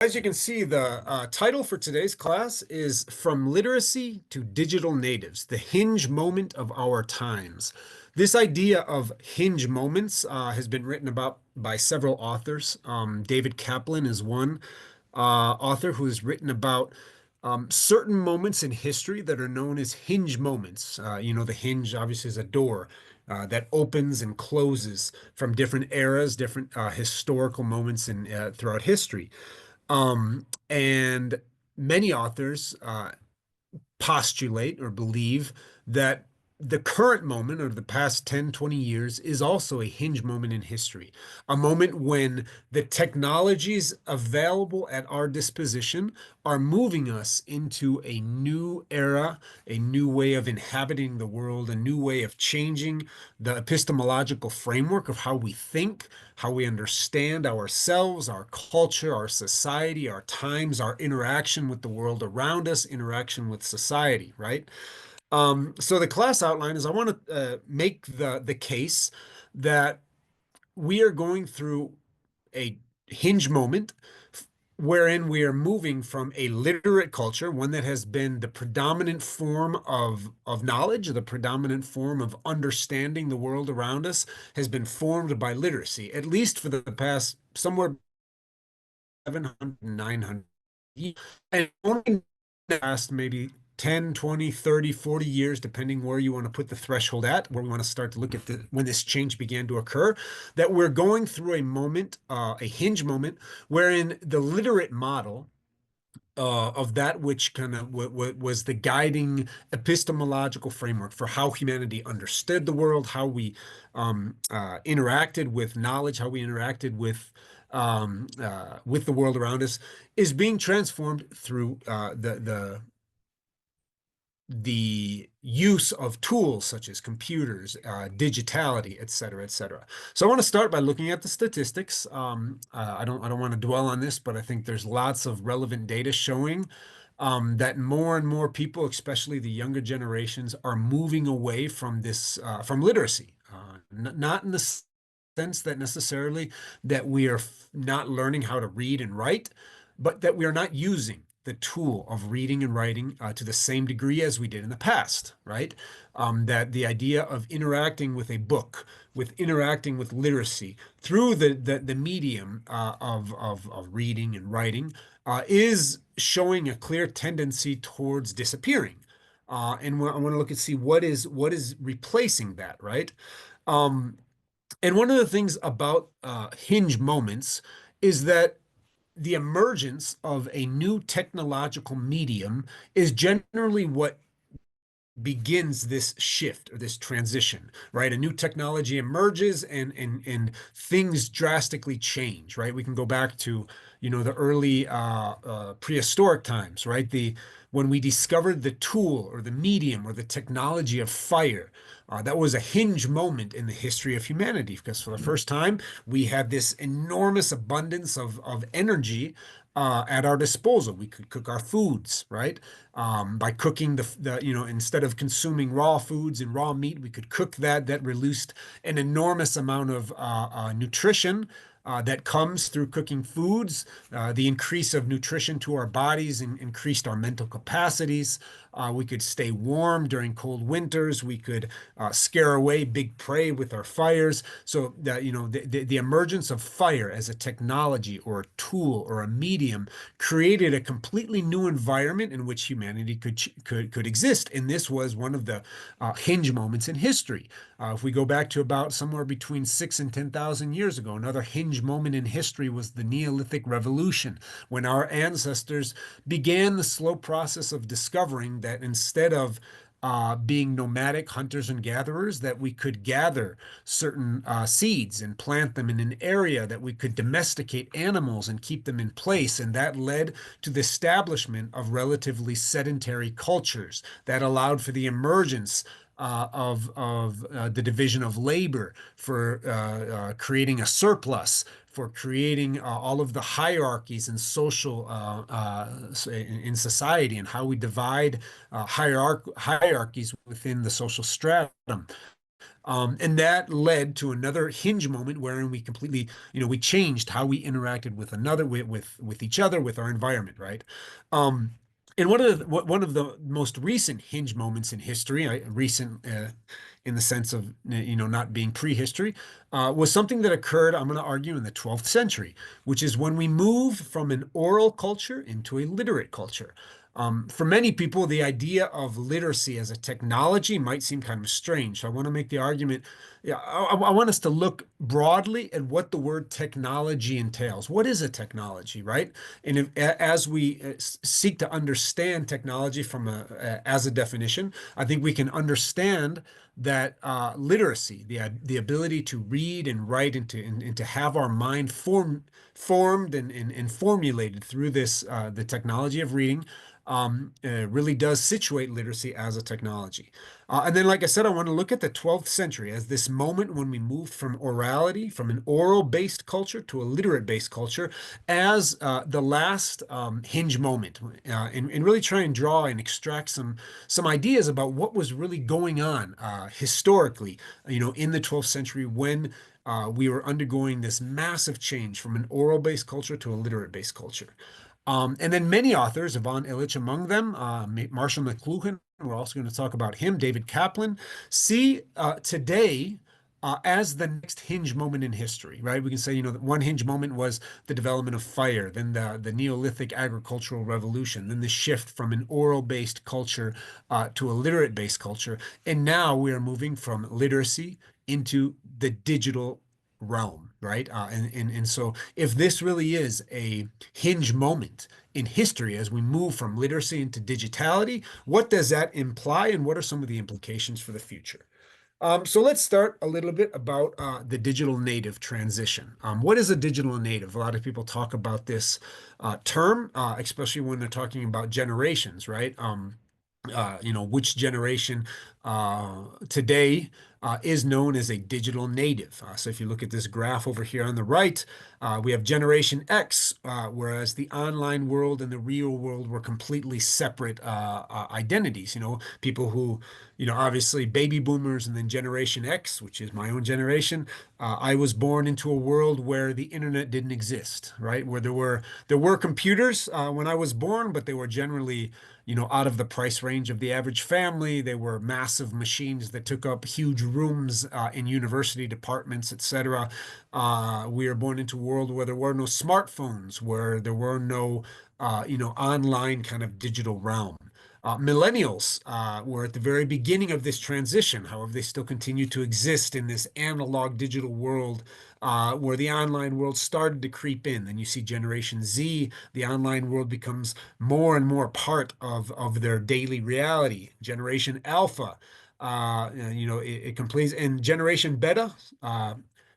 As you can see, the title for today's class is From Literacy to Digital Natives, the Hinge Moment of Our Times. This idea of hinge moments has been written about by several authors. David Kaplan is one author who has written about certain moments in history that are known as hinge moments. The hinge obviously is a door that opens and closes from different eras, different historical moments throughout history. And many authors postulate or believe that the current moment or the past 10, 20 years is also a hinge moment in history, a moment when the technologies available at our disposition are moving us into a new era, a new way of inhabiting the world, a new way of changing the epistemological framework of how we think, how we understand ourselves, our culture, our society, our times, our interaction with the world around us, interaction with society, right? So the class outline is I want to make the case that we are going through a hinge moment wherein we are moving from a literate culture, one that has been the predominant form of knowledge, the predominant form of understanding the world around us, has been formed by literacy, at least for the past somewhere 700, 900 years. And only in the past maybe 10, 20, 30, 40 years, depending where you want to put the threshold at, where we want to start to look at when this change began to occur, that we're going through a moment, a hinge moment, wherein the literate model of that which kind of was the guiding epistemological framework for how humanity understood the world, how we interacted with knowledge, how we interacted with the world around us, is being transformed through the use of tools such as computers, digitality, et cetera, et cetera. So I want to start by looking at the statistics. I don't want to dwell on this, but I think there's lots of relevant data showing that more and more people, especially the younger generations, are moving away from from literacy. Not in the sense that necessarily that we are not learning how to read and write, but that we are not using the tool of reading and writing to the same degree as we did in the past, right? That the idea of interacting with a book, with interacting with literacy through the medium of reading and writing is showing a clear tendency towards disappearing. And I want to look and see what is replacing that, right? Um, and one of the things about hinge moments is that the emergence of a new technological medium is generally what begins this shift or this transition, right? A new technology emerges and things drastically change, right? We can go back to, the early prehistoric times, right? The when we discovered the tool or the medium or the technology of fire. That was a hinge moment in the history of humanity because for the first time we had this enormous abundance of energy at our disposal. We could cook our foods, right? By cooking instead of consuming raw foods and raw meat, we could cook that. That released an enormous amount of nutrition that comes through cooking foods. The increase of nutrition to our bodies increased our mental capacities. We could stay warm during cold winters. We could scare away big prey with our fires. So the emergence of fire as a technology or a tool or a medium created a completely new environment in which humanity could exist. And this was one of the hinge moments in history. If we go back to about somewhere between 6 and 10,000 years ago, another hinge moment in history was the Neolithic Revolution, when our ancestors began the slow process of discovering that instead of being nomadic hunters and gatherers, that we could gather certain seeds and plant them in an area, that we could domesticate animals and keep them in place. And that led to the establishment of relatively sedentary cultures that allowed for the emergence of the division of labor, for creating a surplus, for creating all of the hierarchies and social in society, and how we divide hierarchies within the social stratum. And that led to another hinge moment wherein we completely, we changed how we interacted with another, with each other, with our environment, right? Um, and one of the most recent hinge moments in history, recent in the sense of not being prehistory, was something that occurred, I'm going to argue, in the 12th century, which is when we moved from an oral culture into a literate culture. For many people, the idea of literacy as a technology might seem kind of strange. So I want to make the argument. Yeah, I want us to look broadly at what the word technology entails. What is a technology, right? And as we seek to understand technology as a definition, I think we can understand that literacy, the ability to read and write and to have our mind formed and formulated through the technology of reading really does situate literacy as a technology. And then, like I said, I want to look at the 12th century as this moment when we moved from orality, from an oral-based culture to a literate-based culture, as the last hinge moment, and really try and draw and extract some ideas about what was really going on historically, in the 12th century when we were undergoing this massive change from an oral-based culture to a literate-based culture. And then many authors, Yvonne Illich among them, Marshall McLuhan, we're also going to talk about him, David Kaplan, see today as the next hinge moment in history, right? We can say, that one hinge moment was the development of fire, then the Neolithic agricultural revolution, then the shift from an oral-based culture to a literate-based culture. And now we are moving from literacy into the digital realm, right? And so if this really is a hinge moment in history as we move from literacy into digitality, what does that imply and what are some of the implications for the future? So let's start a little bit about the digital native transition. What is a digital native? A lot of people talk about this term, especially when they're talking about generations, right? Which generation today is known as a digital native. So if you look at this graph over here on the right, we have Generation X, whereas the online world and the real world were completely separate identities. People who, obviously baby boomers and then Generation X, which is my own generation. I was born into a world where the internet didn't exist, right? Where there were computers when I was born, but they were generally out of the price range of the average family. They were massive machines that took up huge rooms in university departments, etc. We were born into a world where there were no smartphones, where there were no, online kind of digital realm. Millennials were at the very beginning of this transition. However, they still continue to exist in this analog digital world where the online world started to creep in. Then you see Generation Z, the online world becomes more and more part of their daily reality. Generation Alpha, it completes, and Generation Beta,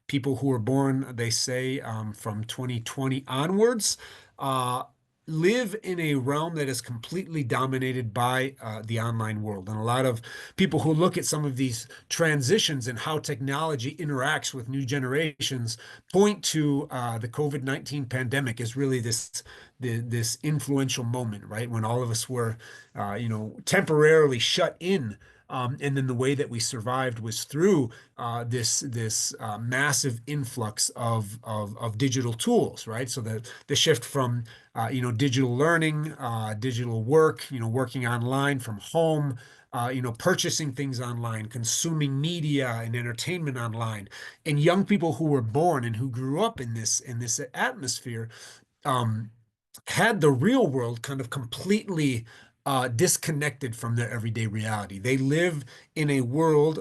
people who were born, they say, from 2020 onwards, uh, live in a realm that is completely dominated by the online world. And a lot of people who look at some of these transitions and how technology interacts with new generations point to the COVID-19 pandemic as really this influential moment, right? When all of us were, temporarily shut in. And then the way that we survived was through this massive influx of digital tools, right? So the shift from digital learning, digital work, working online from home, purchasing things online, consuming media and entertainment online, and young people who were born and who grew up in this atmosphere um, had the real world kind of completely disconnected from their everyday reality. They live in a world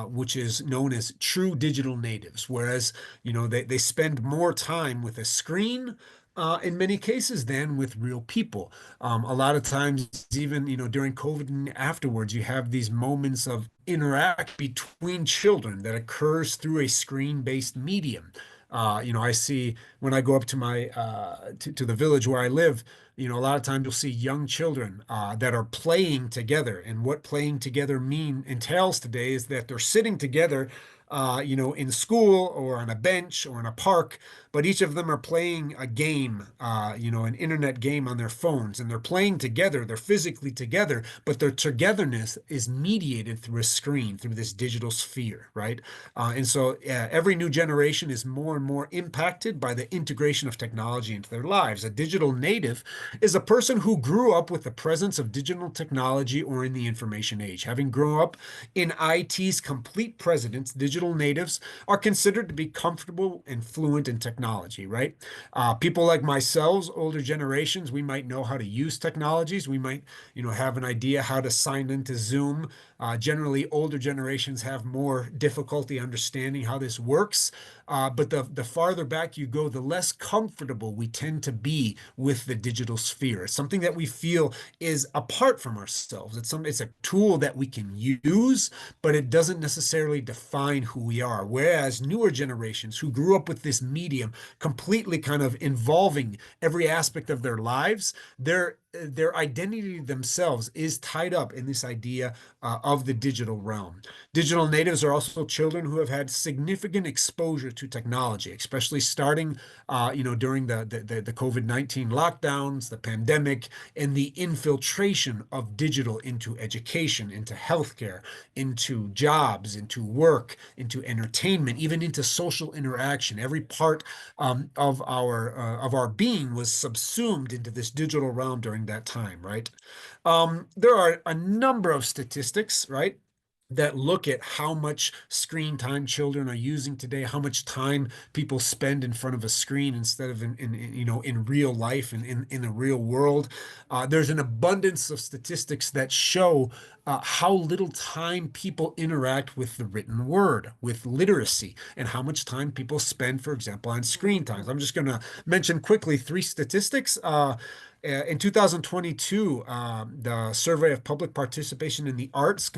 which is known as true digital natives, whereas, they spend more time with a screen in many cases than with real people. A lot of times, even, during COVID and afterwards, you have these moments of interact between children that occurs through a screen-based medium. I see when I go up to my to the village where I live, a lot of times you'll see young children that are playing together. And what playing together entails today is that they're sitting together, in school or on a bench or in a park, but each of them are playing a game, an internet game on their phones, and they're playing together. They're physically together, but their togetherness is mediated through a screen, through this digital sphere, right? And so every new generation is more and more impacted by the integration of technology into their lives. A digital native is a person who grew up with the presence of digital technology or in the information age. Having grown up in IT's complete presence, digital natives are considered to be comfortable and fluent in technology, right? People like myself, older generations, we might know how to use technologies. We might, have an idea how to sign into Zoom. Generally, older generations have more difficulty understanding how this works. But the farther back you go, the less comfortable we tend to be with the digital sphere. It's something that we feel is apart from ourselves. It's a tool that we can use, but it doesn't necessarily define who we are. Whereas newer generations who grew up with this medium completely kind of involving every aspect of their lives, their identity themselves is tied up in this idea of the digital realm. Digital natives are also children who have had significant exposure to technology, especially starting, during the COVID-19 lockdowns, the pandemic, and the infiltration of digital into education, into healthcare, into jobs, into work, into entertainment, even into social interaction. Every part of our being was subsumed into this digital realm during that time, right? There are a number of statistics, right, that look at how much screen time children are using today, how much time people spend in front of a screen instead of in real life and in the real world. There's an abundance of statistics that show how little time people interact with the written word, with literacy, and how much time people spend, for example, on screen times. I'm just going to mention quickly three statistics. In 2022, the Survey of Public Participation in the Arts,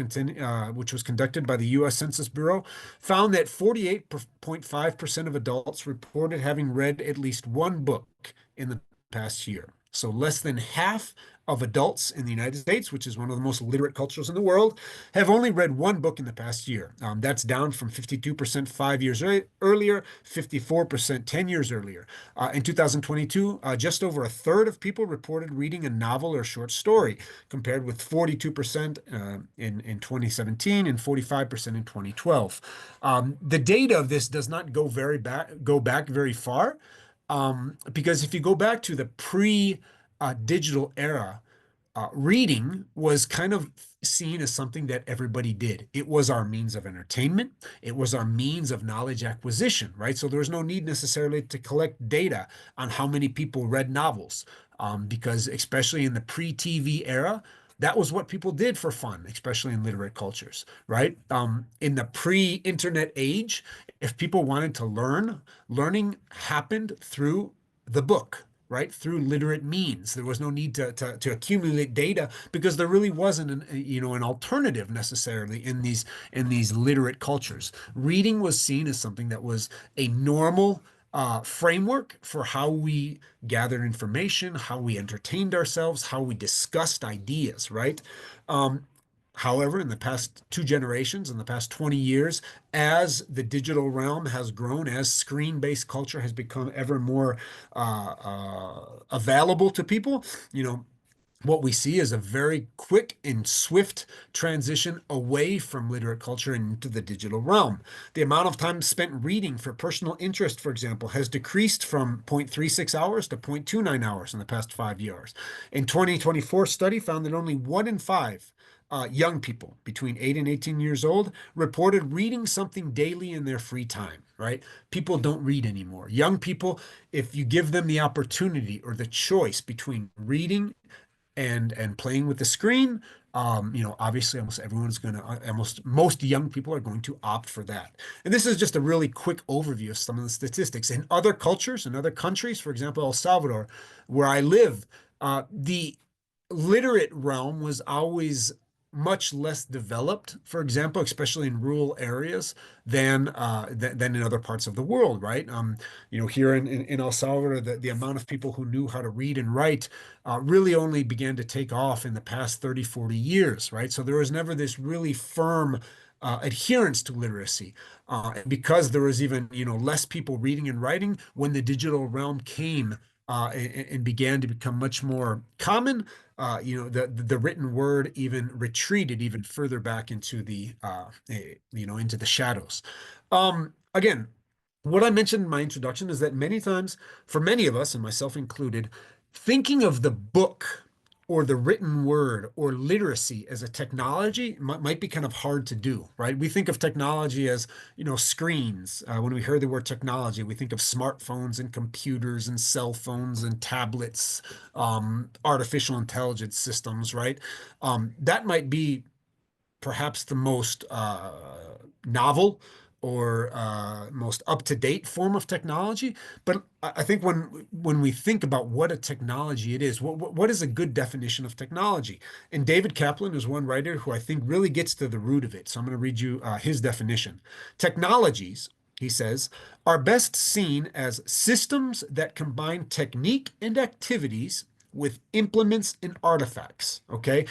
which was conducted by the U.S. Census Bureau, found that 48.5% of adults reported having read at least one book in the past year. So less than half of adults in the United States, which is one of the most literate cultures in the world, have only read one book in the past year. That's down from 52% 5 years earlier, 54% 10 years earlier. In 2022, just over a third of people reported reading a novel or short story, compared with 42% in 2017 and 45% in 2012. The data of this does not go back very far, because if you go back to the pre-digital era, reading was kind of seen as something that everybody did. It was our means of entertainment. It was our means of knowledge acquisition, right? So there was no need necessarily to collect data on how many people read novels, because especially in the pre-TV era, that was what people did for fun, especially in literate cultures, right? In the pre-internet age, if people wanted to learn, learning happened through the book, right? Through literate means. There was no need to accumulate data because there really wasn't an alternative necessarily in these literate cultures. Reading was seen as something that was a normal framework for how we gathered information, how we entertained ourselves, how we discussed ideas, right? Um, However, in the past two generations, in the past 20 years, as the digital realm has grown, as screen-based culture has become ever more available to people, what we see is a very quick and swift transition away from literate culture and into the digital realm. The amount of time spent reading for personal interest, for example, has decreased from 0.36 hours to 0.29 hours in the past 5 years. In 2024 study found that only one in five young people between 8 and 18 years old reported reading something daily in their free time, right? People don't read anymore. Young people, if you give them the opportunity or the choice between reading and playing with the screen, obviously almost everyone's going to, almost most young people are going to opt for that. And this is just a really quick overview of some of the statistics. In other cultures, in other countries, for example, El Salvador, where I live, the literate realm was always much less developed, for example, especially in rural areas than in other parts of the world, right? Here in El Salvador, the amount of people who knew how to read and write really only began to take off in the past 30, 40 years, right? So there was never this really firm adherence to literacy. Because there was even, less people reading and writing when the digital realm came and began to become much more common, the written word even retreated even further back into into the shadows. Again, what I mentioned in my introduction is that many times, for many of us, and myself included, thinking of the book or the written word or literacy as a technology might be kind of hard to do, right? We think of technology as, screens. When we hear the word technology, we think of smartphones and computers and cell phones and tablets, artificial intelligence systems, right? That might be perhaps the most novel or most up-to-date form of technology. But I think when we think about what a technology it is, what is a good definition of technology? And David Kaplan is one writer who I think really gets to the root of it. So I'm going to read you his definition. Technologies, he says, are best seen as systems that combine technique and activities with implements and artifacts. Okay.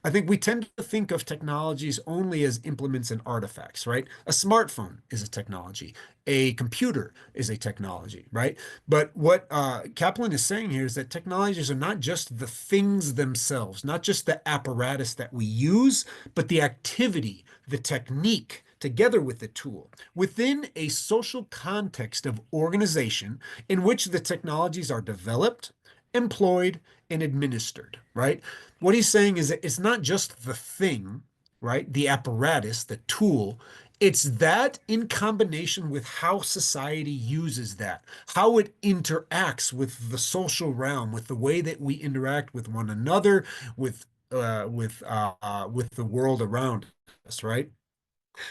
I think we tend to think of technologies only as implements and artifacts, right? A smartphone is a technology. A computer is a technology, right? But what Kaplan is saying here is that technologies are not just the things themselves, not just the apparatus that we use, but the activity, the technique, together with the tool, within a social context of organization in which the technologies are developed, employed, and administered, right? What he's saying is that it's not just the thing, right? The apparatus, the tool. It's that in combination with how society uses that, how it interacts with the social realm, with the way that we interact with one another, with the world around us, right?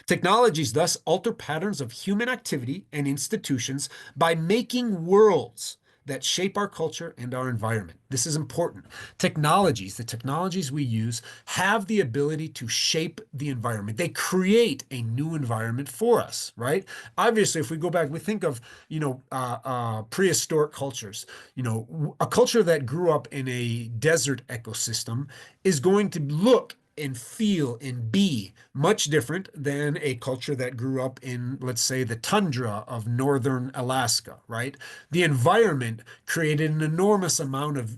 Technologies thus alter patterns of human activity and institutions by making worlds that shape our culture and our environment. This is important. The technologies we use, have the ability to shape the environment. They create a new environment for us, right? Obviously, if we go back, we think of, prehistoric cultures. A culture that grew up in a desert ecosystem is going to look and feel and be much different than a culture that grew up in, let's say, the tundra of northern Alaska, right? The environment created an enormous amount of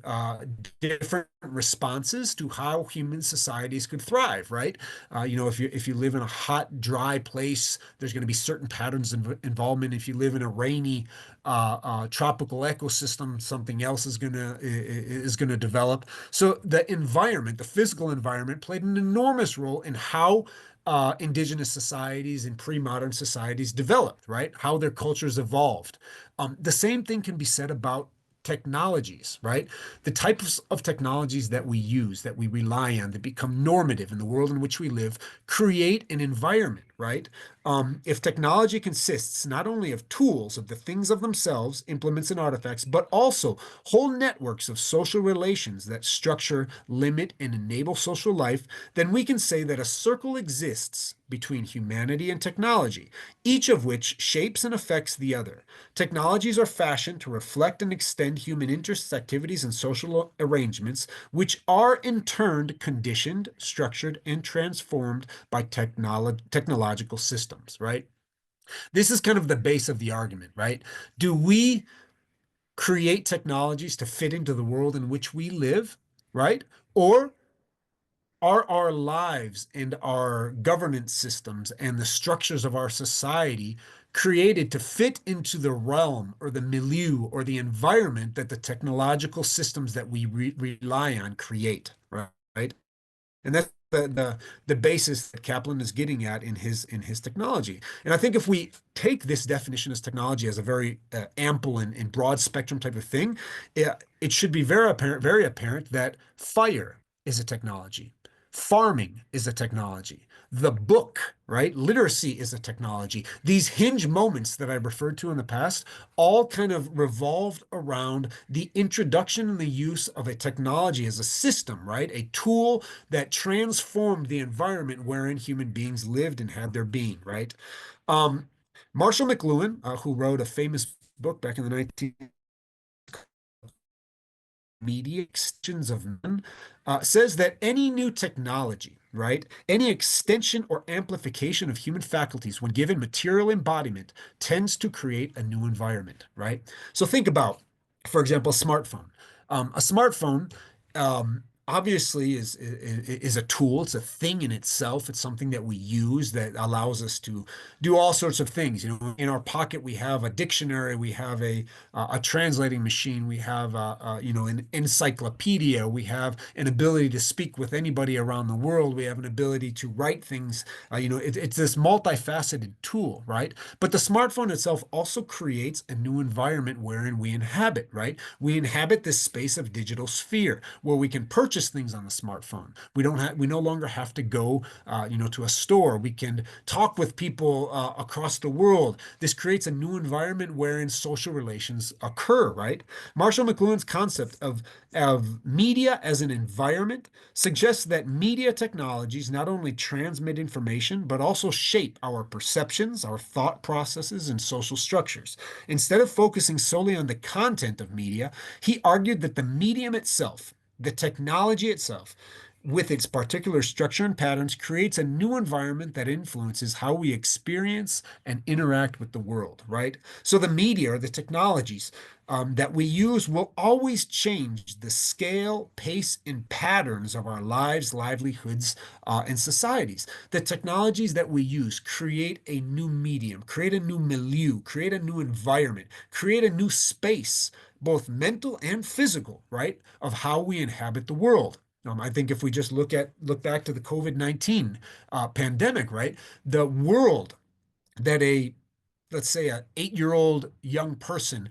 different responses to how human societies could thrive, right? If you live in a hot, dry place, there's going to be certain patterns of involvement. If you live in a rainy, tropical ecosystem, something else is gonna develop. So the environment, the physical environment, played an enormous role in how indigenous societies and pre-modern societies developed, right? How their cultures evolved. The same thing can be said about technologies, right? The types of technologies that we use, that we rely on, that become normative in the world in which we live, create an environment, right? If technology consists not only of tools, of the things of themselves, implements and artifacts, but also whole networks of social relations that structure, limit, and enable social life, then we can say that a circle exists between humanity and technology, each of which shapes and affects the other. Technologies are fashioned to reflect and extend human interests, activities, and social arrangements, which are in turn conditioned, structured, and transformed by technological systems, right? This is kind of the base of the argument, right? Do we create technologies to fit into the world in which we live, right? Or are our lives and our governance systems and the structures of our society created to fit into the realm or the milieu or the environment that the technological systems that we rely on create, right? And that's the basis that Kaplan is getting at in his technology. And I think if we take this definition as technology as a very ample and broad spectrum type of thing, it should be very apparent that fire is a technology. Farming is a technology. The book, right? Literacy is a technology. These hinge moments that I referred to in the past all kind of revolved around the introduction and the use of a technology as a system, right? A tool that transformed the environment wherein human beings lived and had their being, right? Um, Marshall McLuhan, who wrote a famous book back in the 19 media extensions of men, says that any new technology right? Any extension or amplification of human faculties when given material embodiment tends to create a new environment, right? So think about, for example, a smartphone. A smartphone obviously is a tool. It's a thing in itself. It's something that we use that allows us to do all sorts of things. You know, in our pocket we have a dictionary, we have a translating machine, we have you know, an encyclopedia, we have an ability to speak with anybody around the world, we have an ability to write things. You know, it's this multifaceted tool, right? But the smartphone itself also creates a new environment wherein we inhabit, right? We inhabit this space of digital sphere where we can purchase things on the smartphone. We no longer have to go, you know, to a store. We can talk with people across the world. This creates a new environment wherein social relations occur, right? Marshall McLuhan's concept of media as an environment suggests that media technologies not only transmit information, but also shape our perceptions, our thought processes, and social structures. Instead of focusing solely on the content of media, he argued that the medium itself, the technology itself, with its particular structure and patterns, creates a new environment that influences how we experience and interact with the world, right? So the media or the technologies that we use will always change the scale, pace, and patterns of our lives, livelihoods, and societies. The technologies that we use create a new medium, create a new milieu, create a new environment, create a new space, both mental and physical, right, of how we inhabit the world. I think if we just look back to the COVID-19 pandemic, right, the world that a let's say an 8-year old young person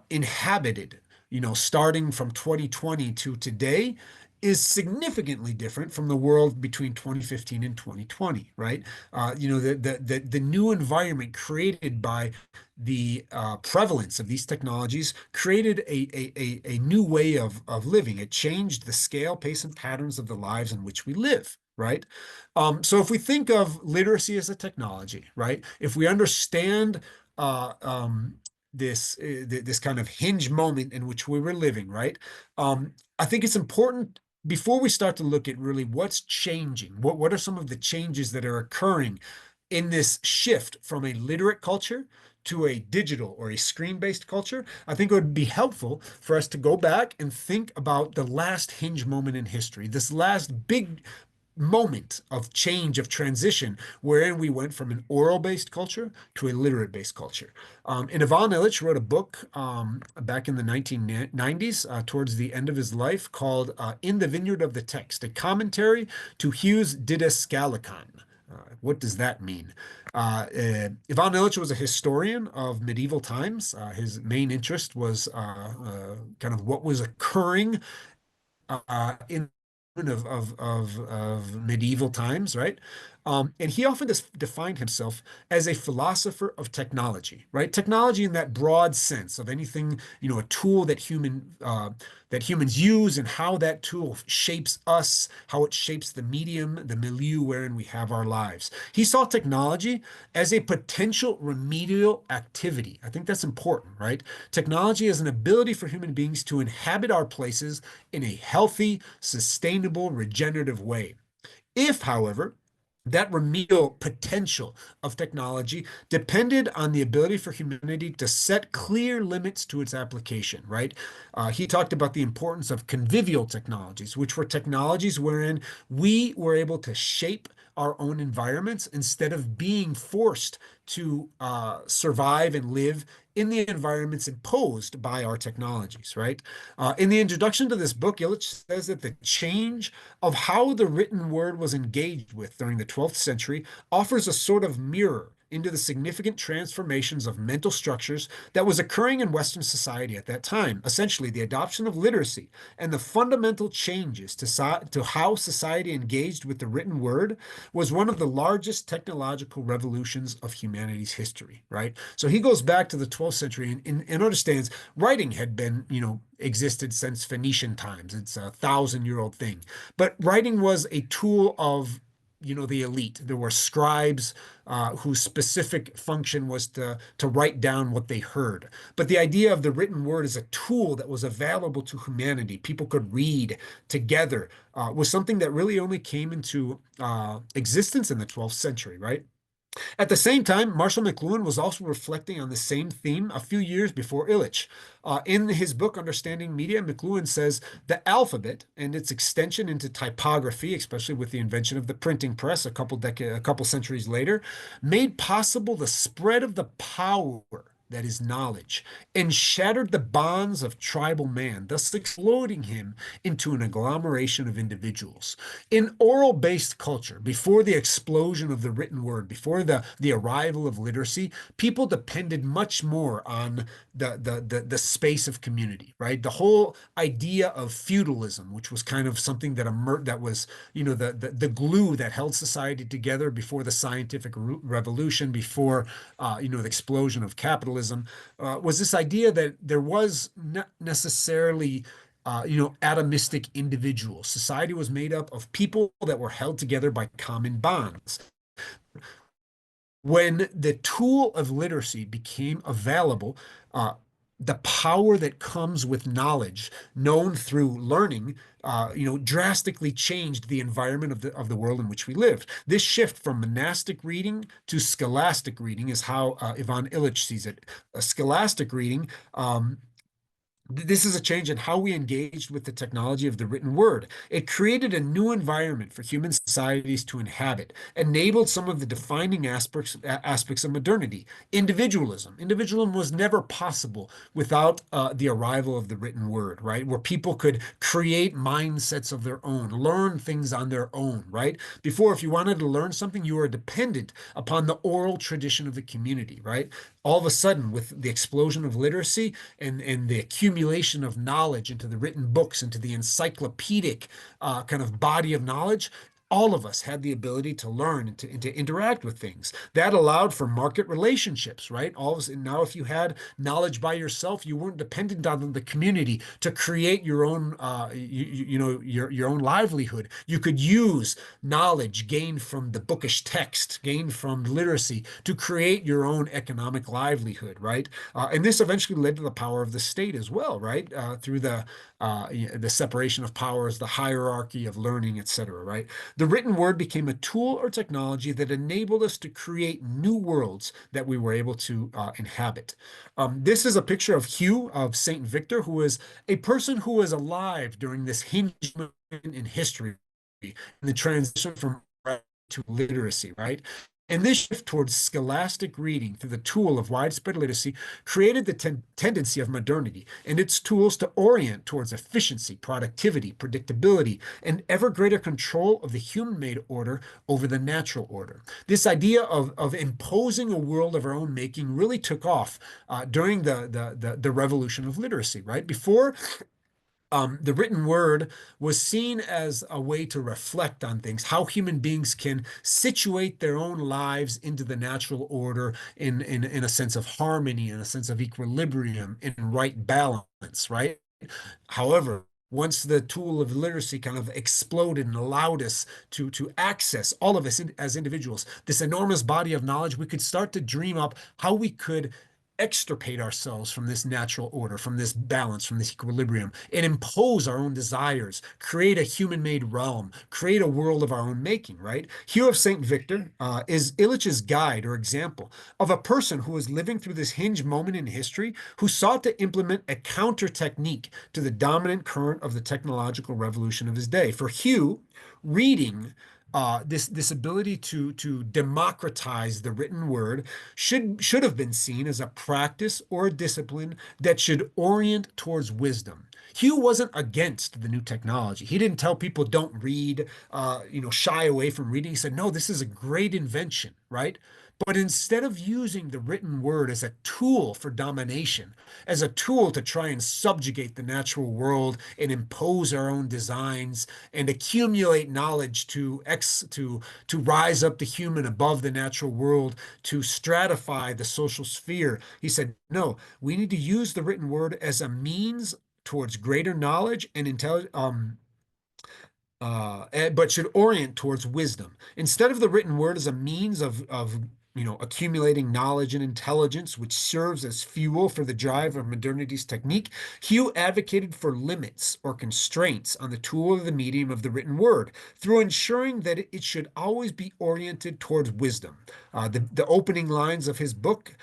inhabited, you know, starting from 2020 to today, is significantly different from the world between 2015 and 2020, right? You know, the new environment created by the prevalence of these technologies created a new way of living. It changed the scale, pace, and patterns of the lives in which we live, right? So if we think of literacy as a technology, right? If we understand uh, um, this kind of hinge moment in which we were living, right? I think it's important before we start to look at really what's changing, what are some of the changes that are occurring in this shift from a literate culture to a digital or a screen-based culture. I think it would be helpful for us to go back and think about the last hinge moment in history, this last big moment of change, of transition, wherein we went from an oral-based culture to a literate-based culture. And Ivan Illich wrote a book back in the 1990s, towards the end of his life, called In the Vineyard of the Text, a commentary to Hugh's Didascalicon. What does that mean? Ivan Illich was a historian of medieval times. His main interest was kind of what was occurring in of medieval times, right? And he often defined himself as a philosopher of technology, right? Technology in that broad sense of anything, you know, a tool that humans use and how that tool shapes us, how it shapes the medium, the milieu wherein we have our lives. He saw technology as a potential remedial activity. I think that's important, right? Technology is an ability for human beings to inhabit our places in a healthy, sustainable, regenerative way. If, however, that remedial potential of technology depended on the ability for humanity to set clear limits to its application, right? He talked about the importance of convivial technologies, which were technologies wherein we were able to shape our own environments instead of being forced to survive and live in the environments imposed by our technologies, right? In the introduction to this book, Illich says that the change of how the written word was engaged with during the 12th century offers a sort of mirror into the significant transformations of mental structures that was occurring in Western society at that time. Essentially, the adoption of literacy and the fundamental changes to how society engaged with the written word was one of the largest technological revolutions of humanity's history, right? So he goes back to the 12th century and understands writing had been, you know, existed since Phoenician times. It's a thousand-year-old thing. But writing was a tool of the elite. There were scribes whose specific function was to write down what they heard. But the idea of the written word as a tool that was available to humanity, people could read together, was something that really only came into existence in the 12th century, right? At the same time, Marshall McLuhan was also reflecting on the same theme a few years before Illich. In his book, Understanding Media, McLuhan says the alphabet and its extension into typography, especially with the invention of the printing press a couple centuries later, made possible the spread of the power that is knowledge, and shattered the bonds of tribal man, thus exploding him into an agglomeration of individuals. In oral-based culture, before the explosion of the written word, before the arrival of literacy, people depended much more on the space of community, right? The whole idea of feudalism, which was kind of something that was, the glue that held society together before the scientific revolution, before the explosion of capitalism, was this idea that there was not necessarily atomistic individuals. Society was made up of people that were held together by common bonds. When the tool of literacy became available, the power that comes with knowledge, known through learning, drastically changed the environment of the world in which we lived. This shift from monastic reading to scholastic reading is how Ivan Illich sees it. A scholastic reading this is a change in how we engaged with the technology of the written word. It created a new environment for human societies to inhabit, enabled some of the defining aspects of modernity. Individualism. Individualism was never possible without the arrival of the written word, right? Where people could create mindsets of their own, learn things on their own, right? Before, if you wanted to learn something, you were dependent upon the oral tradition of the community, right? All of a sudden, with the explosion of literacy and the accumulation of knowledge into the written books, into the encyclopedic kind of body of knowledge, all of us had the ability to learn and to interact with things. That allowed for market relationships, right? All of a sudden, now if you had knowledge by yourself, you weren't dependent on the community to create your own, your own livelihood. You could use knowledge gained from the bookish text, gained from literacy, to create your own economic livelihood, right? And this eventually led to the power of the state as well, right? Through the separation of powers, the hierarchy of learning, etc., right? The written word became a tool or technology that enabled us to create new worlds that we were able to inhabit. This is a picture of Hugh of St. Victor, who is a person who was alive during this hinge moment in history, in the transition from to literacy, right? And this shift towards scholastic reading through the tool of widespread literacy created the tendency of modernity and its tools to orient towards efficiency, productivity, predictability, and ever greater control of the human-made order over the natural order. This idea of imposing a world of our own making really took off during the revolution of literacy, right? Before the written word was seen as a way to reflect on things, how human beings can situate their own lives into the natural order in a sense of harmony, in a sense of equilibrium, in right balance, right? However, once the tool of literacy kind of exploded and allowed us to access all of us as individuals, this enormous body of knowledge, we could start to dream up how we could extirpate ourselves from this natural order, from this balance, from this equilibrium, and impose our own desires, create a human-made realm, create a world of our own making, right? Hugh of St. Victor is Illich's guide or example of a person who was living through this hinge moment in history, who sought to implement a counter technique to the dominant current of the technological revolution of his day. For Hugh, reading this ability to democratize the written word should have been seen as a practice or a discipline that should orient towards wisdom. Hugh wasn't against the new technology. He didn't tell people don't read, shy away from reading. He said, no, this is a great invention, right? But instead of using the written word as a tool for domination, as a tool to try and subjugate the natural world and impose our own designs and accumulate knowledge to rise up the human above the natural world, to stratify the social sphere, he said, no, we need to use the written word as a means towards greater knowledge and but should orient towards wisdom. Instead of the written word as a means of accumulating knowledge and intelligence, which serves as fuel for the drive of modernity's technique, Hugh advocated for limits or constraints on the tool of the medium of the written word through ensuring that it should always be oriented towards wisdom. The opening lines of his book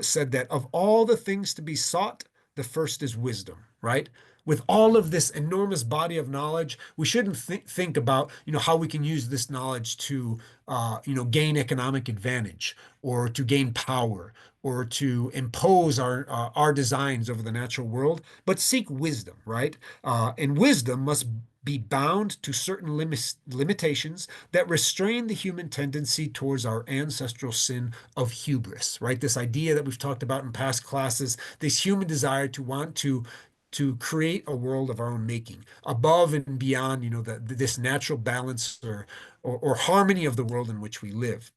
said that of all the things to be sought, the first is wisdom, right? With all of this enormous body of knowledge, we shouldn't think about, how we can use this knowledge to, gain economic advantage or to gain power or to impose our designs over the natural world, but seek wisdom, right? And wisdom must be bound to certain limitations that restrain the human tendency towards our ancestral sin of hubris, right? This idea that we've talked about in past classes, this human desire to want to create a world of our own making, above and beyond, this natural balance or harmony of the world in which we live.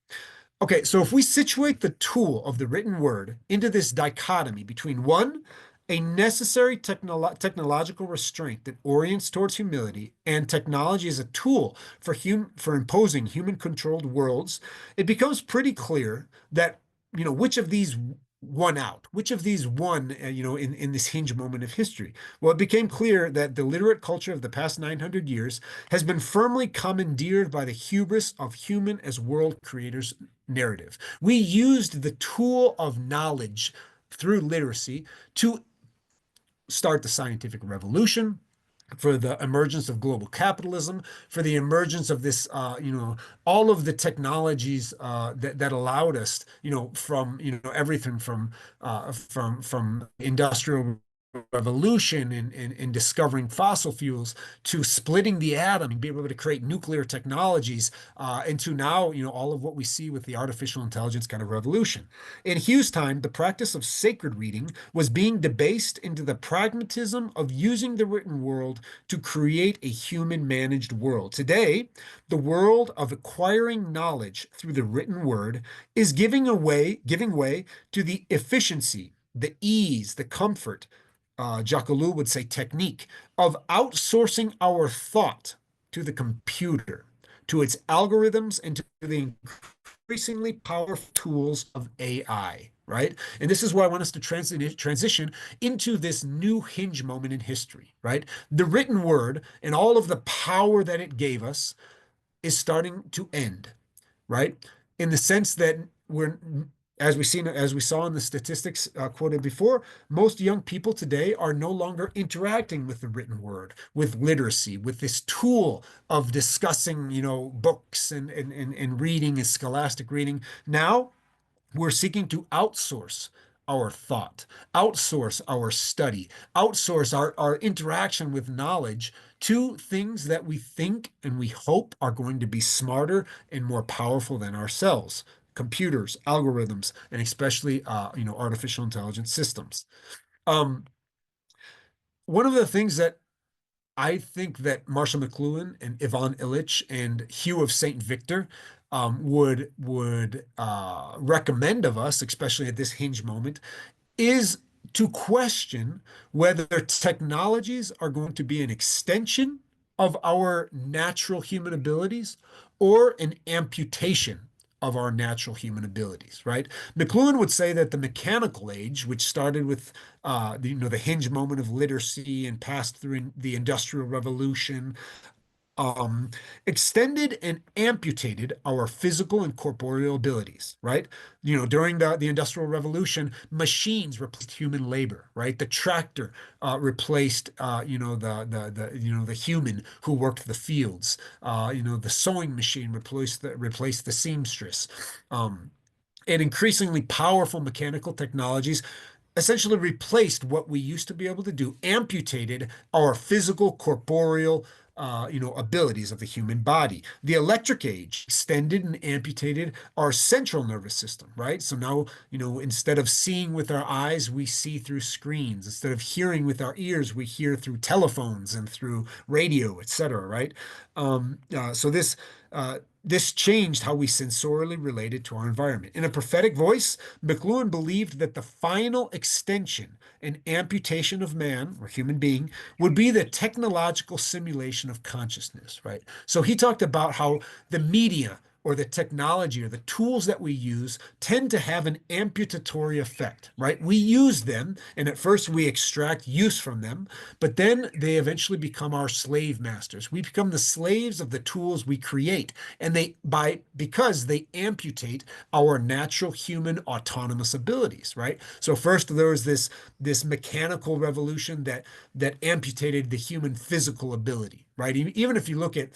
Okay, so if we situate the tool of the written word into this dichotomy between one, a necessary technological restraint that orients towards humility, and technology as a tool for imposing human-controlled worlds, it becomes pretty clear that, which of these won out, which of these won, in this hinge moment of history. Well, it became clear that the literate culture of the past 900 years has been firmly commandeered by the hubris of human as world creators narrative. We used the tool of knowledge through literacy to start the scientific revolution, for the emergence of global capitalism, for the emergence of this, all of the technologies that allowed us, from, everything from industrial revolution in discovering fossil fuels to splitting the atom and being able to create nuclear technologies, into now, all of what we see with the artificial intelligence kind of revolution. In Hugh's time, the practice of sacred reading was being debased into the pragmatism of using the written world to create a human managed world. Today, the world of acquiring knowledge through the written word is giving way to the efficiency, the ease, the comfort, Jacques Ellul would say technique, of outsourcing our thought to the computer, to its algorithms, and to the increasingly powerful tools of AI, right? And this is where I want us to transition into this new hinge moment in history, right? The written word and all of the power that it gave us is starting to end, right? In the sense that as we saw in the statistics quoted before, most young people today are no longer interacting with the written word, with literacy, with this tool of discussing, books and reading and scholastic reading. Now we're seeking to outsource our thought, outsource our study, outsource our interaction with knowledge to things that we think and we hope are going to be smarter and more powerful than ourselves. Computers, algorithms, and especially artificial intelligence systems. Um, One of the things that I think that Marshall McLuhan and Ivan Illich and Hugh of St. Victor would recommend of us, especially at this hinge moment, is to question whether technologies are going to be an extension of our natural human abilities or an amputation of our natural human abilities, right? McLuhan would say that the mechanical age, which started with the hinge moment of literacy and passed through the Industrial Revolution, um, extended and amputated our physical and corporeal abilities, right? During the Industrial Revolution, machines replaced human labor, right? The tractor replaced, the human who worked the fields. The sewing machine replaced the seamstress. And increasingly powerful mechanical technologies essentially replaced what we used to be able to do, amputated our physical, corporeal, abilities of the human body. The electric age extended and amputated our central nervous system, right? So now, instead of seeing with our eyes, we see through screens. Instead of hearing with our ears, we hear through telephones and through radio, etc., right? So this This changed how we sensorially related to our environment. In a prophetic voice, McLuhan believed that the final extension and amputation of man or human being would be the technological simulation of consciousness, right? So he talked about how the media or the technology or the tools that we use tend to have an amputatory effect, right? We use them, and at first we extract use from them, but then they eventually become our slave masters. We become the slaves of the tools we create, and because they amputate our natural human autonomous abilities, right? So first there was this mechanical revolution that amputated the human physical ability, right? Even if you look at,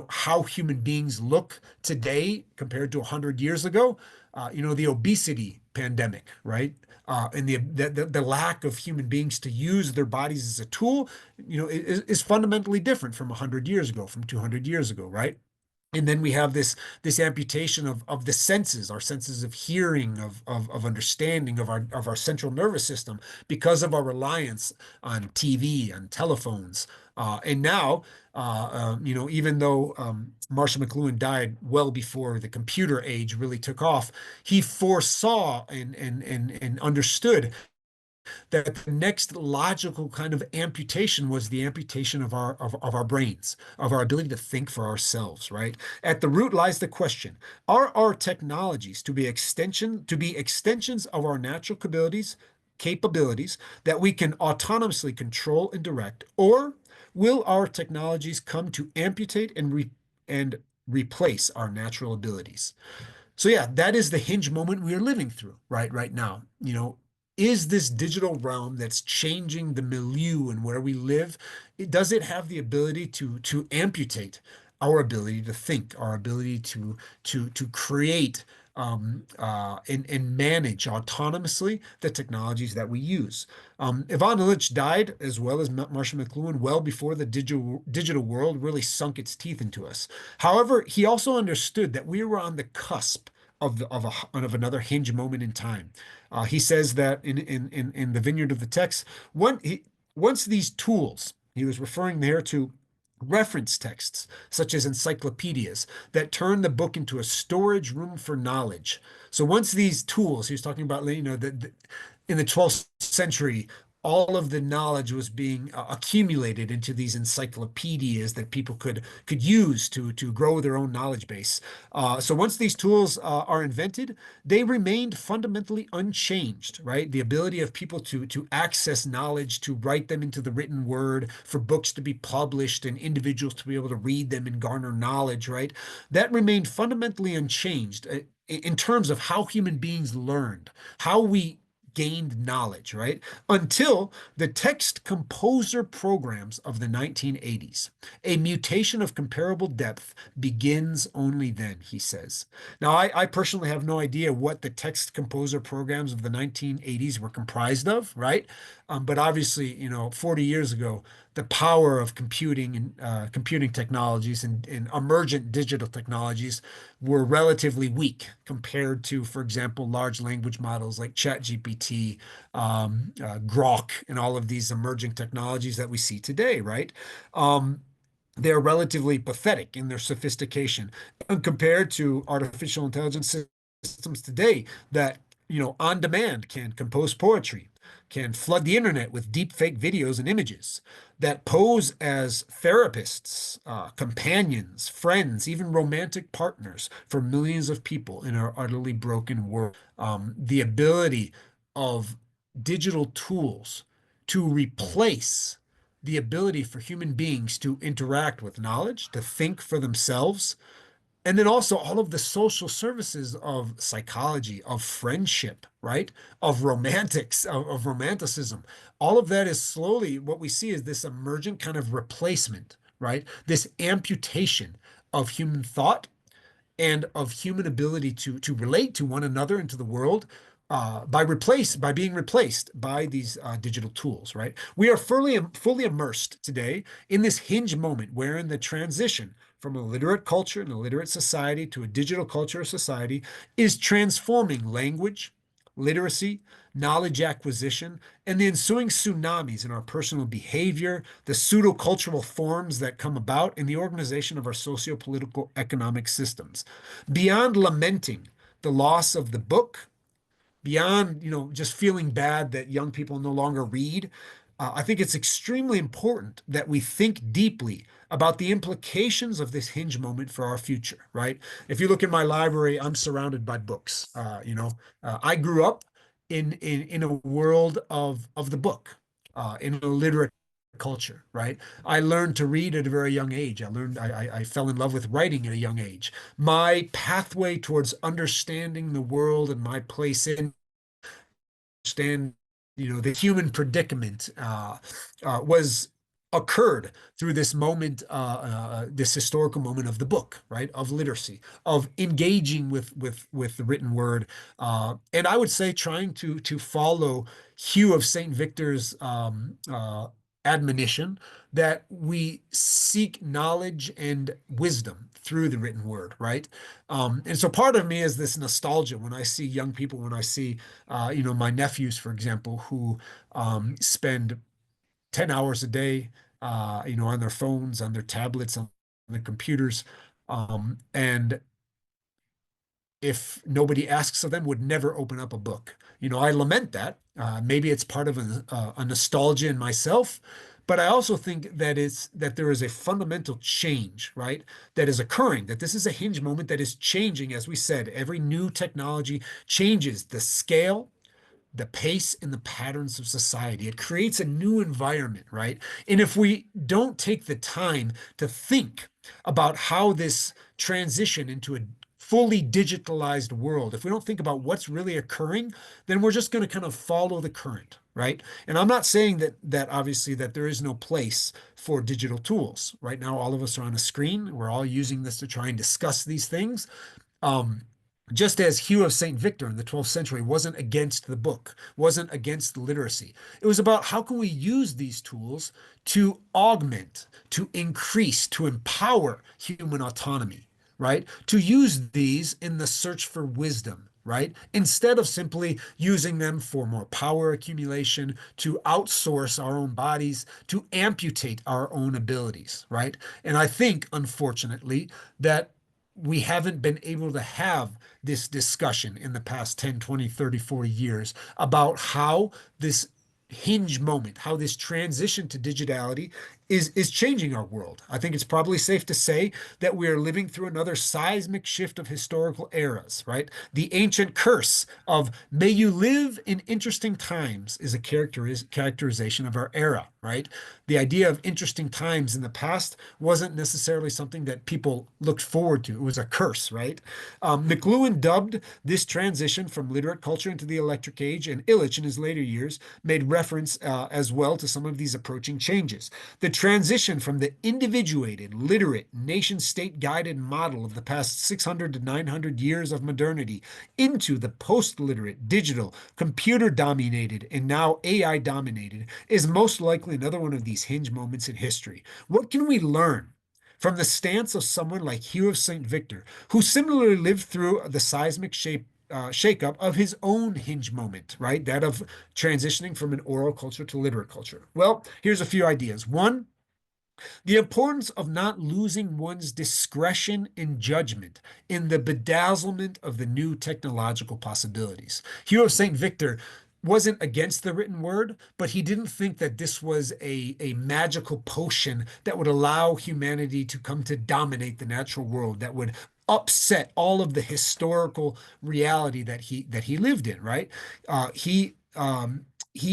how human beings look today compared to 100 years ago, the obesity pandemic, right? And the lack of human beings to use their bodies as a tool, is fundamentally different from 100 years ago, from 200 years ago, right? And then we have this amputation of the senses, our senses of hearing, of understanding, of our central nervous system, because of our reliance on TV, on telephones. And now, even though Marshall McLuhan died well before the computer age really took off, he foresaw and understood that the next logical kind of amputation was the amputation of our brains, of our ability to think for ourselves, right? At the root lies the question: are our technologies to be extensions of our natural capabilities that we can autonomously control and direct, or will our technologies come to amputate and replace our natural abilities? So yeah, that is the hinge moment we are living through right now. Is this digital realm that's changing the milieu and where we live, does it have the ability to amputate our ability to think, our ability to create and manage autonomously the technologies that we use? Ivan Illich died, as well as Marshall McLuhan, well before the digital world really sunk its teeth into us. However, he also understood that we were on the cusp of another hinge moment in time. He says that in the vineyard of the text, once these tools, he was referring there to reference texts such as encyclopedias that turn the book into a storage room for knowledge. So once these tools, he was talking about, in the 12th century, all of the knowledge was being accumulated into these encyclopedias that people could use to grow their own knowledge base. So once these tools are invented, they remained fundamentally unchanged, right? The ability of people to access knowledge, to write them into the written word, for books to be published and individuals to be able to read them and garner knowledge, right? That remained fundamentally unchanged in terms of how human beings learned, how we gained knowledge, right? Until the text composer programs of the 1980s. A mutation of comparable depth begins only then, he says. Now, I personally have no idea what the text composer programs of the 1980s were comprised of, right? But obviously, 40 years ago, the power of computing and computing technologies and emergent digital technologies were relatively weak compared to, for example, large language models like ChatGPT, Grok, and all of these emerging technologies that we see today, right? They're relatively pathetic in their sophistication compared to artificial intelligence systems today that, on demand can compose poetry, can flood the internet with deep fake videos and images that pose as therapists, companions, friends, even romantic partners for millions of people in our utterly broken world. The ability of digital tools to replace the ability for human beings to interact with knowledge, to think for themselves, and then also all of the social services of psychology, of friendship, right? Of romantics, of romanticism. All of that is slowly what we see is this emergent kind of replacement, right? This amputation of human thought and of human ability to relate to one another and to the world by being replaced by these digital tools, right? We are fully immersed today in this hinge moment wherein the transition from a literate culture and a literate society to a digital culture or society is transforming language, literacy, knowledge acquisition, and the ensuing tsunamis in our personal behavior, the pseudo-cultural forms that come about in the organization of our socio-political economic systems. Beyond lamenting the loss of the book, beyond just feeling bad that young people no longer read, I think it's extremely important that we think deeply about the implications of this hinge moment for our future, right? If you look in my library, I'm surrounded by books. I grew up in a world of the book, in a literate culture, right? I learned to read at a very young age. I fell in love with writing at a young age. My pathway towards understanding the world and my place in understand, the human predicament was occurred through this moment, this historical moment of the book, right, of literacy, of engaging with the written word, and I would say trying to follow Hugh of Saint Victor's admonition that we seek knowledge and wisdom through the written word, right? And so part of me is this nostalgia when I see young people, when I see my nephews, for example, who spend 10 hours a day, on their phones, on their tablets, on their computers. And if nobody asks of them, would never open up a book. I lament that. Maybe it's part of a nostalgia in myself, but I also think that there is a fundamental change, right, that is occurring, that this is a hinge moment that is changing. As we said, every new technology changes the scale, the pace, and the patterns of society. It creates a new environment, right? And if we don't take the time to think about how this transition into a fully digitalized world, if we don't think about what's really occurring, then we're just going to kind of follow the current, right? And I'm not saying that obviously that there is no place for digital tools. Right now, all of us are on a screen. We're all using this to try and discuss these things. Um, just as Hugh of St. Victor in the 12th century wasn't against the book, wasn't against literacy. It was about how can we use these tools to augment, to increase, to empower human autonomy, right? To use these in the search for wisdom, right? Instead of simply using them for more power accumulation, to outsource our own bodies, to amputate our own abilities, right? And I think, unfortunately, that we haven't been able to have this discussion in the past 10, 20, 30, 40 years about how this hinge moment, how this transition to digitality is changing our world. I think it's probably safe to say that we are living through another seismic shift of historical eras, right? The ancient curse of may you live in interesting times is a characterization of our era, right? The idea of interesting times in the past wasn't necessarily something that people looked forward to. It was a curse, right? McLuhan dubbed this transition from literate culture into the electric age, and Illich in his later years made reference as well to some of these approaching changes. The transition from the individuated, literate, nation-state guided model of the past 600 to 900 years of modernity into the post-literate, digital, computer-dominated, and now AI-dominated is most likely another one of these hinge moments in history. What can we learn from the stance of someone like Hugh of St. Victor, who similarly lived through the seismic shakeup of his own hinge moment, right? That of transitioning from an oral culture to literate culture. Well, here's a few ideas. One, the importance of not losing one's discretion and judgment in the bedazzlement of the new technological possibilities. Hugh of St. Victor wasn't against the written word, but he didn't think that this was a magical potion that would allow humanity to come to dominate the natural world, that would upset all of the historical reality that he lived in, right? He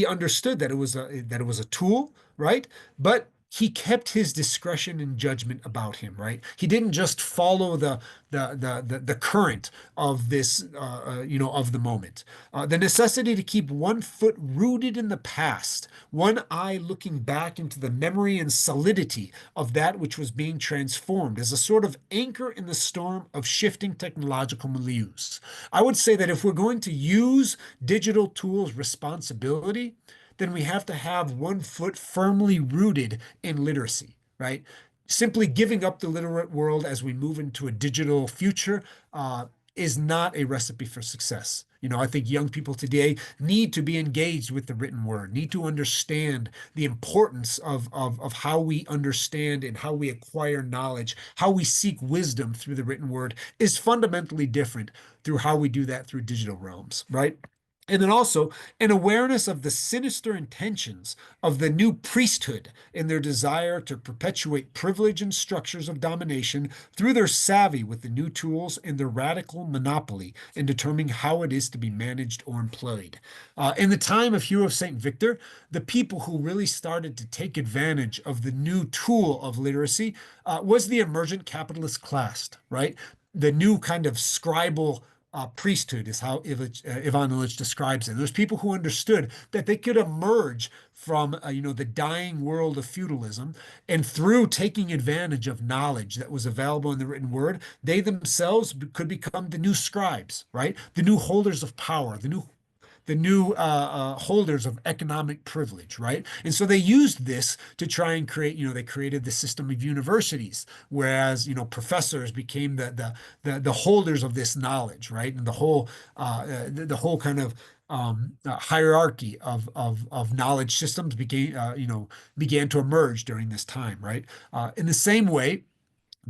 understood that it was a tool, right? But he kept his discretion and judgment about him, right? He didn't just follow the current of this, of the moment. The necessity to keep one foot rooted in the past, one eye looking back into the memory and solidity of that which was being transformed as a sort of anchor in the storm of shifting technological milieus. I would say that if we're going to use digital tools responsibility, then we have to have one foot firmly rooted in literacy, right? Simply giving up the literate world as we move into a digital future is not a recipe for success. I think young people today need to be engaged with the written word, need to understand the importance of how we understand and how we acquire knowledge, how we seek wisdom through the written word is fundamentally different through how we do that through digital realms, right? And then also an awareness of the sinister intentions of the new priesthood in their desire to perpetuate privilege and structures of domination through their savvy with the new tools and their radical monopoly in determining how it is to be managed or employed. In the time of Hugh of St. Victor, the people who really started to take advantage of the new tool of literacy was the emergent capitalist class, right? The new kind of scribal priesthood is how Ivan Illich describes it. There's people who understood that they could emerge from the dying world of feudalism, and through taking advantage of knowledge that was available in the written word, they themselves could become the new scribes, right? The new holders of power, the new holders of economic privilege, right? And so they used this to try and create, they created the system of universities, whereas, professors became the holders of this knowledge, right? And the whole kind of hierarchy of knowledge systems began to emerge during this time, right? In the same way,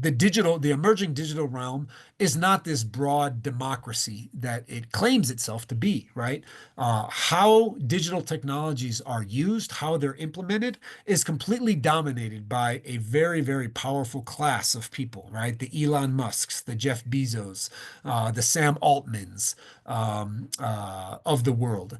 the emerging digital realm is not this broad democracy that it claims itself to be, right? How digital technologies are used, how they're implemented, is completely dominated by a very, very powerful class of people, right? The Elon Musks, the Jeff Bezos, the Sam Altmans of the world.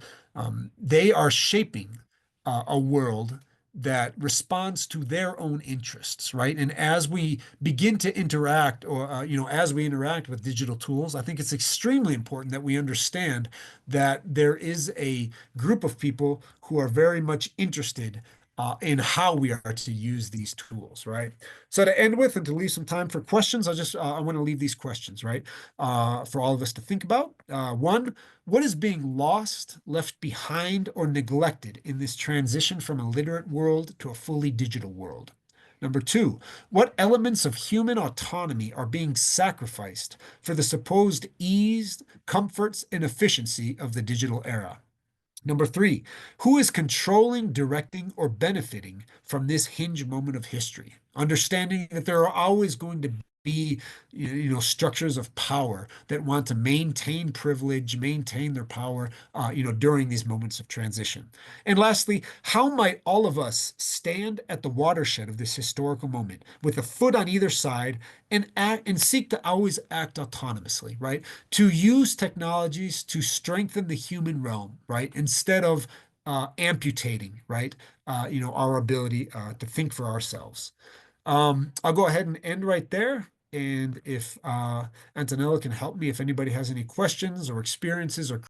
They are shaping a world that responds to their own interests, right? And as we begin to interact, or as we interact with digital tools, I think it's extremely important that we understand that there is a group of people who are very much interested in how we are to use these tools, right? So to end with and to leave some time for questions, I want to leave these questions, right, for all of us to think about. One, what is being lost, left behind, or neglected in this transition from a literate world to a fully digital world? Number two, what elements of human autonomy are being sacrificed for the supposed ease, comforts, and efficiency of the digital era? Number three, who is controlling, directing, or benefiting from this hinge moment of history? Understanding that there are always going to be, structures of power that want to maintain privilege, maintain their power, during these moments of transition. And lastly, how might all of us stand at the watershed of this historical moment with a foot on either side and act and seek to always act autonomously, right? To use technologies to strengthen the human realm, right? Instead of amputating, right? Our ability to think for ourselves. I'll go ahead and end right there. And if Antonella can help me, if anybody has any questions or experiences or